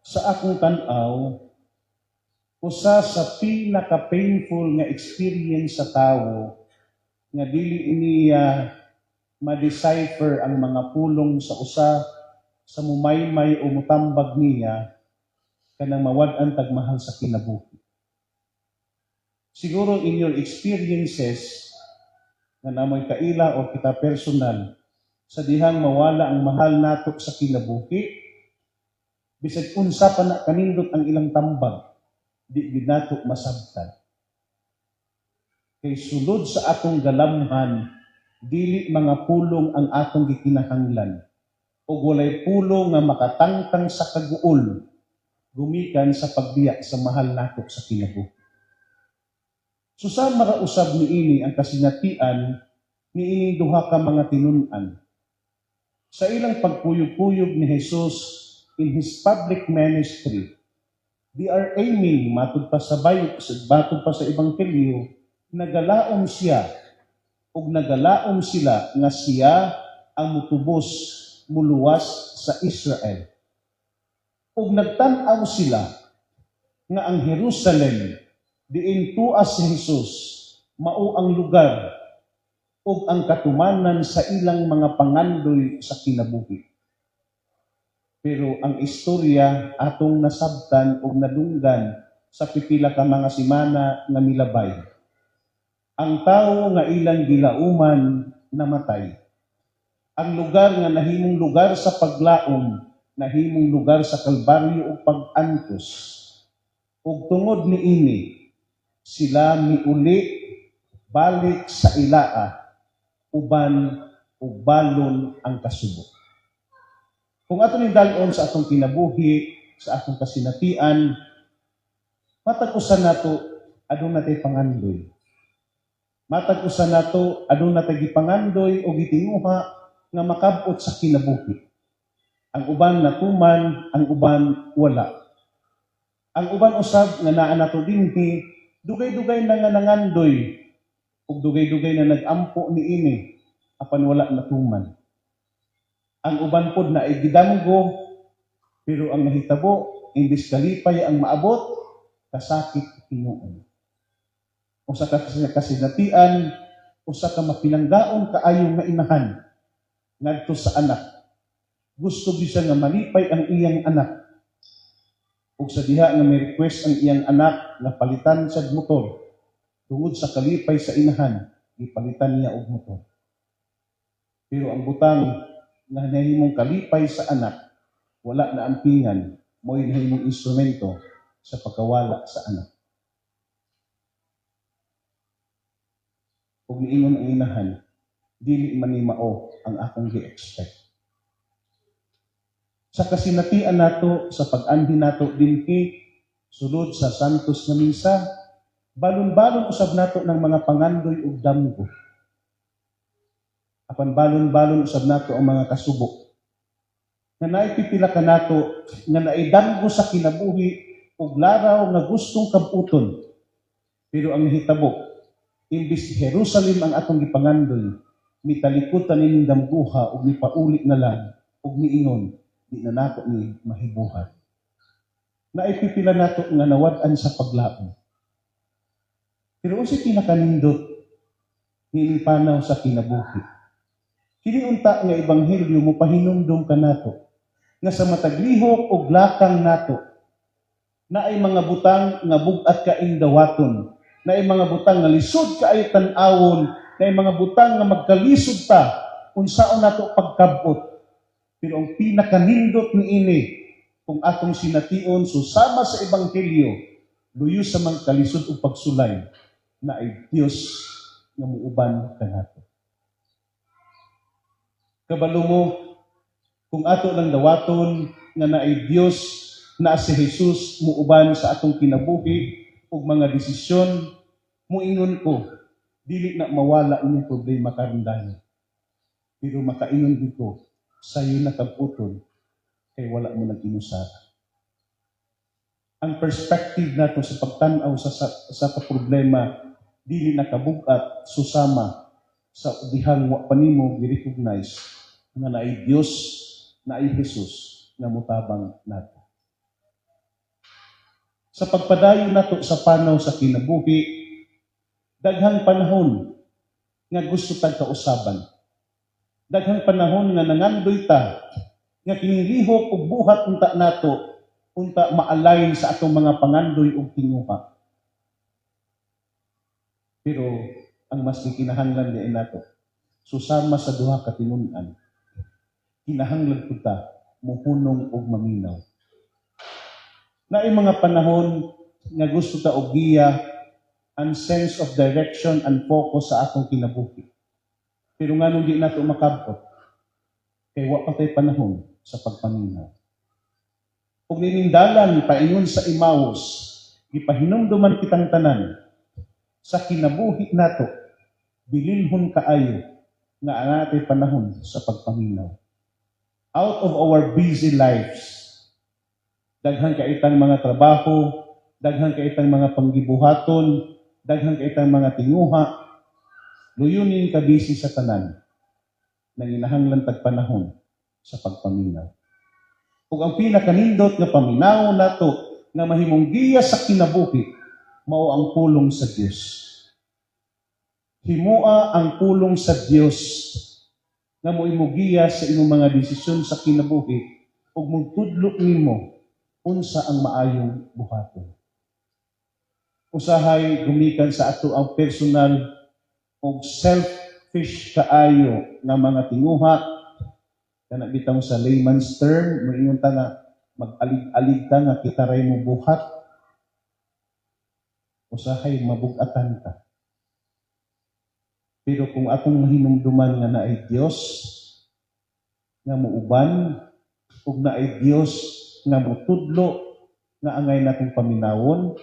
Sa akong tan-aw, usa sa pinaka-painful nga experience sa tawo nga dili niya ma-decipher ang mga pulong sa usa sa mumaymay o mutambag niya kanang mawad-an tagmahal sa kinabuhi. Siguro in your experiences nga namoy kaila o kita personal sa dihang mawala ang mahal nato sa kinabuhi, bisag unsa pa na kanindot ang ilang tambag, di gid nato masabtan. Kay sulod sa atong galamhan, dili mga pulong ang atong gikinahanglan, ug walay pulong nga makatangtang sa kaguol gumikan sa pagbiya sa mahal nato sa kinabuhi. Susama ra usab niini ang kasinatian niining duha ka mga tinun-an. Sa ilang pagkuyog-kuyog ni Jesus in His public ministry, they are aiming matod pa sa matod pa sa ebanghelyo, nagalaom siya ug nagalaom sila nga siya ang mutubos muluwas sa Israel. Ug nagtan-aw sila nga ang Jerusalem diin tuas si Jesus mao ang lugar ug ang katumanan sa ilang mga pangandoy sa kinabuhi. Pero ang istorya atong nasabtan ug nadunggan sa pipila ka mga semana nga milabay. Ang tawo nga ilang gilauman namatay. Ang lugar nga nahimong lugar sa paglaom, nahimong lugar sa kalbaryo ug pag-antos. Ug tungod niini, sila miuli balik sa ilaa, uban ug balon ang kasubo. Kung ato ni dalon sa atong kinabuhi, sa atong kasinatian, matag-usan nato aduna natay pangandoy. Matag-usan nato aduna natay gipangandoy o gitinguha nga makab-ot sa kinabuhi. Ang uban natuman, ang uban wala. Ang uban usab nga naa nato dinhi, dugay-dugay na nga nangandoy ug dugay-dugay na nag-ampo niini apan wala natuman. Ang uban pod na ay gidamgo, pero ang nahitabo imbis kalipay ang maabot, kasakit tinuon. Usa ka kasinatian, usa ka mapilanggaon kaayo nga inahan ngadto sa anak. Gusto bisa nga malipay ang iyang anak. Ug sa diha nga may request ang iyang anak nga palitan sa motor. Tungod sa kalipay sa inahan, ipalitan niya og motor. Pero ang butang nga nahimong kalipay sa anak, wala na ampingan, mo'y nahimong instrumento sa pagkawala sa anak. Ug niingon ang inahan, dili man ni mao ang akong gi-expect. Sa kasinatian nato, sa pag-anhi nato dinhi, sulod sa Santos nga misa, balon-balon usab nato ng mga pangandoy ug damgo. Apan balon-balon usab nato ang mga kasubo. Nga naipipila ka nato, nga naidamgo sa kinabuhi ug laraw nga gustong kabuton. Pero ang nahitabo, imbis Jerusalem ang atong gipangandoy, mitalikutan nining damguha ug mipauli na lang ug miingon, di na nato ni mahibuhat. Naipipila nato nga nawad-an sa paglaom. Pero unsay pinakanindot nining panaw sa kinabuhi? Kini unta nga ebanghelyo mo pahinumdom ka nato nga sa matag lihok ug lakang nato na ay mga butang nga bug-at kaing dawaton, na ay mga butang nga lisod kaayo tan-awon, na ay mga butang nga magkalisod ta unsaon nato pagkabot. Pero ang pinakanindot niini kung atong sination susama sa ebanghelyo, luyo sa mga kalisod ug pagsulay na ay Dios nga muuban kanato. Kabalo mo, kung ato lang dawaton nga naay Dios na si Jesus muuban sa atong kinabuhi ug mga desisyon, muingon ko, dili na mawala inyong problema karon dahil. Pero makaingon dito, sayo na kabuton, kay wala mo nag-inusara. Ang perspective nato sa pagtanaw sa problema, dili nakabug-at susama sa dihang wa panimo gi-recognize nga naay Dios, naay Jesus nga mutabang nato. Sa pagpadayon nato sa panaw sa kinabuhi, daghang panahon nga gusto tag kausaban. Daghang panahon nga nangandoy ta nga kinilihok ug buhat unta nato unta ma-align sa atong mga pangandoy ug tinguha. Pero ang mas kinahanglan diin nato susama sa duha ka tinun-an. Kinahanglan pud ta muhunong ug maminaw. Naay mga panahon nga gusto ta og giya and sense of direction and focus sa atong kinabuhi. Pero nga nung di nato makabot, kay wa pa tay panahon sa pagpaminaw. Ug ninindalan paingon sa Emmaus, gipahinumduman kitang tanan sa kinabuhi nato, bilinhon kaayo nga ang atay panahon sa pagpaminaw. Out of our busy lives, daghang kaitang mga trabaho, daghang kaitang mga panggibuhaton, daghang kaitang mga tinguha, luyunin ka busy sa tanan, nanginahanglan tagpanahon sa pagpaminaw. Ug ang pinakanindot nga paminaw nato nga mahimong giya sa kinabuhi mao ang pulong sa Dios. Himoa ang pulong sa Dios nga moimo giya sa imong mga desisyon sa kinabuhi ug magtudlo nimo unsa ang maayong buhaton. Usahay gumikan sa ato ang personal ug selfish kaayo nga mga tinguha kana bitaw sa layman's term moingon ta nga mag-alig-alig ta nga kita ray mo buhat. Usahay mabug-atan ka. Pero kung atong mahinumduman nga naay Dios nga muuban ug naay Dios nga mutudlo nga angay natong paminawon,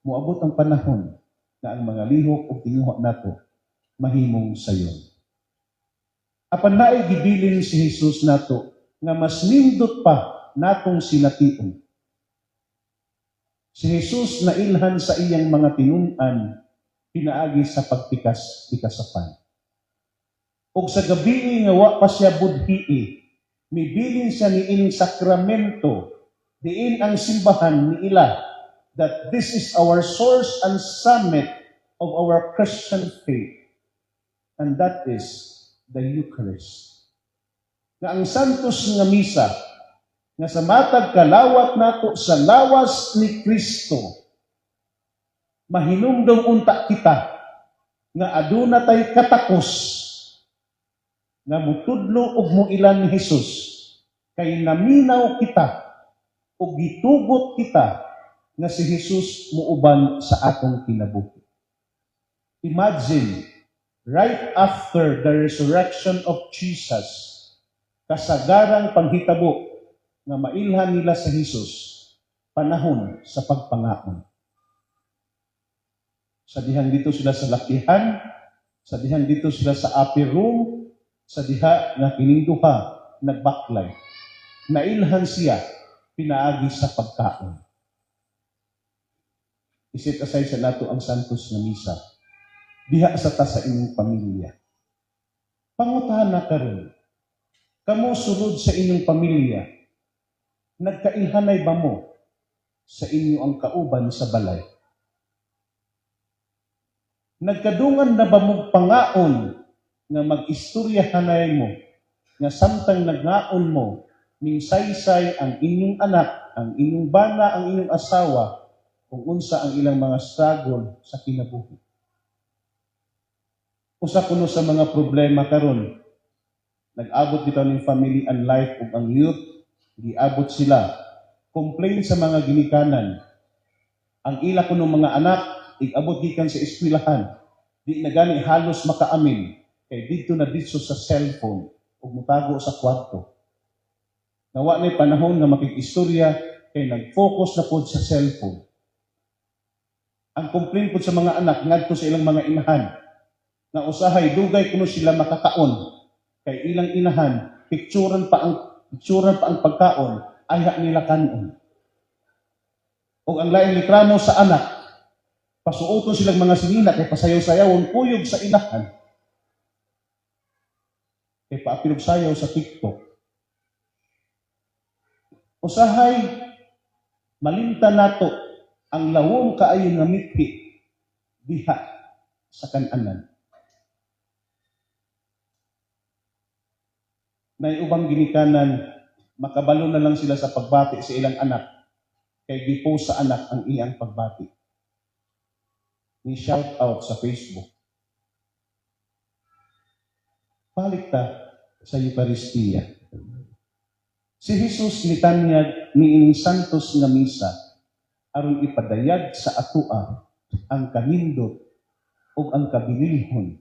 moabot ang panahon nga ang mga lihok ug tinguha nato mahimong sayon. Apan naay gibilin si Jesus nato nga mas nindot pa natong sination. Si Jesus nailhan sa iyang mga tinun-an pinaagi sa pagpikas-pikasapan. Ug sa gabi nga wa pa siya budhii, mibilin siya niining sakramento, diin ang simbahan ni ila, that this is our source and summit of our Christian faith, and that is the Eucharist. Nga ang santos nga misa, nga sa matag kalawat nato sa lawas ni Kristo, mahinumdom unta kita nga aduna tay katakos nga mutudlo ug muilan ni Hesus kay naminaw kita ug gitugot kita nga si Hesus muuban sa atong kinabuhi. Imagine, right after the resurrection of Jesus, kasagarang panghitabo nga mailhan nila sa Hesus, panahon sa pagpangaon. Sa dihang dito sila sa lakihan, sa dihang dito sila sa upper room, sa diha nga kining duha nagbaklay. Nailhan siya pinaagi sa pagkaon. Isit aside sa nato ang santos nga misa. Diha sa ta sa inyong pamilya. Pangutahan na karon. Kamo sulod sa inyong pamilya. Nagkailhanay ba mo sa inyo ang kauban sa balay? Nagkadungan na ba mong pangaon nga mag-istoryahanay mo nga samtang nagnaon mo ning saysay ang inyong anak, ang inyong bana, ang inyong asawa kung unsa ang ilang mga struggle sa kinabuhi. Usa kuno sa mga problema karon, nag-abot bitaw ning family and life ug ang youth, giabot sila complain sa mga ginikanan. Ang ila kuno mga anak igabot gikan sa eskwelahan, di na gani halos makaamin kay dito na dito sa cellphone ug mutago sa kwarto. Nawa na panahon nga makikistorya kay nag-focus na pod sa cellphone. Ang complaint pod sa mga anak ngadto sa ilang mga inahan nga usahay dugay kuno sila makakaon kay ilang inahan picturean pa ang pagkaon ayha nila kanon. Ug ang laing reklamo sa anak pasuoton silang mga sinina kay pasayaw-sayawon kuyog sa inahan. Kay paapilog sayaw sa TikTok. Usahay malimta nato ang lawom kaayo nga mithi diha sa kan-anan. Nay ubang ginikanan, makabalo na lang sila sa pagbati sa ilang anak, kay gipost sa anak ang iyang pagbati. Ni shout out sa Facebook. Balik ta sa Eucharistia. Si Jesus nitanyag niining santos nga misa aron ipadayag sa atua ang kanindot ug ang kabilihon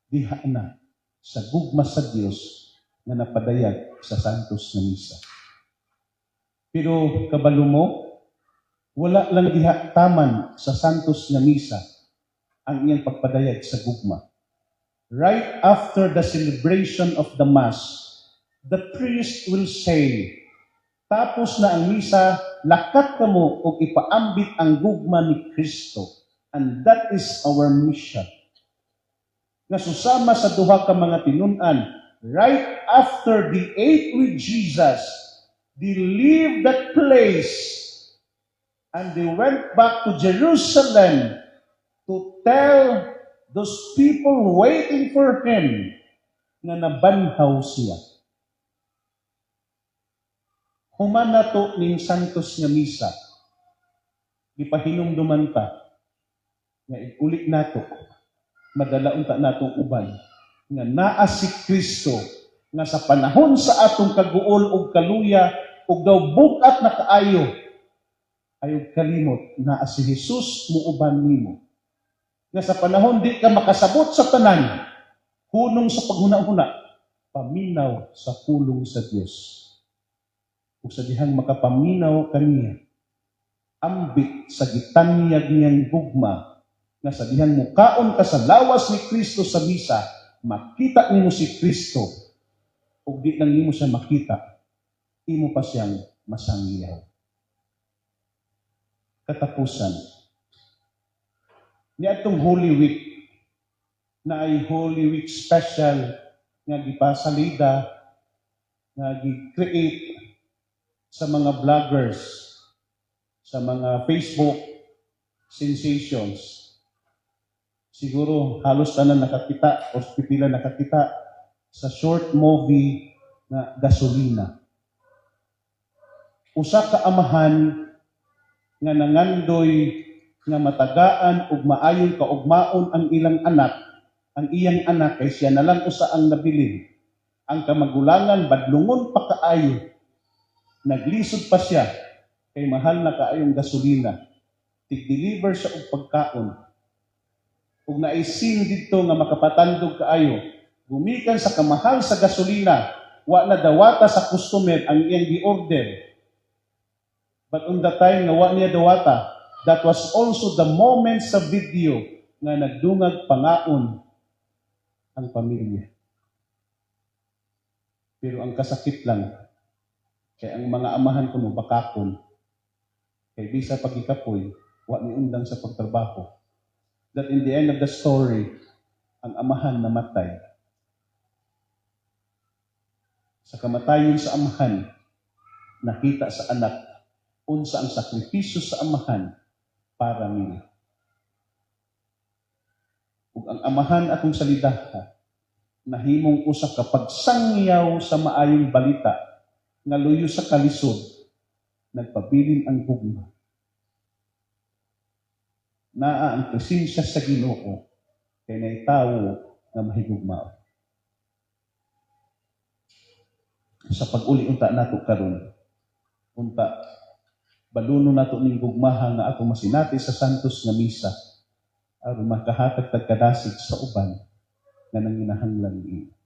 diha na sa gugma sa Dios nga napadayag sa santos nga misa. Pero kabalo mo, wala lang diha taman sa santos nga misa ang iyang pagpadayag sa gugma. Right after the celebration of the Mass, the priest will say, tapos na ang misa, lakat ka mo o ipaambit ang gugma ni Kristo. And that is our mission. Nga susama sa duha ka mga tinunan, right after they ate with Jesus, they leave that place and they went back to Jerusalem to tell those people waiting for Him na nabanhaw siya. Human na to ning santos nga misa. Gipahinumduman ta nga ulit nato madala unta natong uban nga naa si Kristo nga sa panahon sa atong kaguol ug kaluya ug daw bukat na kaayo ayog kalimot naa si Jesus muuban nimo. Nga sa panahon di ka makasabot sa tanan, hunong sa paghuna-huna, paminaw sa pulong sa Dios. Ug sa dihang makapaminaw kaniya, ambit sa gitanyag niyang gugma, nga sa dihang mukaon ka sa lawas ni Kristo sa misa, makita nimo si Kristo, ug di lang nimo siya makita, imo pa siyang masangyaw. Katapusan, niadtong Holy Week, na ay Holy Week special nga gipasalida, nga gi-create sa mga vloggers, sa mga Facebook sensations. Siguro halos tanan nakakita o pipila nakakita sa short movie na Gasolina. Usa ka amahan nga nangandoy nga matagaan ug maayong kaugmaon ang ilang anak, ang iyang anak kay siya na lang usa ang nabilin. Ang kamagulangan badlungon pa kaayo. Naglisod pa siya kay mahal na kaayong gasolina. Tig-deliver siya og pagkaon. Ug naisin dito nga makapatandog kaayo. Gumikan sa kamahal sa gasolina, wa na dawata sa customer ang iyang gi-order. But on the time nga wa niya dawata, that was also the moment sa video nga nagdungag pangaon ang pamilya. Pero ang kasakit lang, kaya ang mga amahan ko no bakakon, kay bisa pagikapoy, wa ni undang sa pagtrabaho. That in the end of the story, ang amahan namatay. Sa kamatayon sa amahan, nakita sa anak, unsa ang sakripisyo sa amahan para nila. Ug ang amahan atong salidaha, nahimong usa ka pagsangyaw sa maayong balita, nga luyo sa kalisod, nagpabilin ang gugma. Naa ang presensya sa Ginoo, kay naitawo nga mahigugmao. Sa pag-uli unta nato karon, unta baluno nato ning gugmaha nga ato masinati sa santos nga misa, aron makahatag tagkadasig sa uban nga nanginahanglan niini.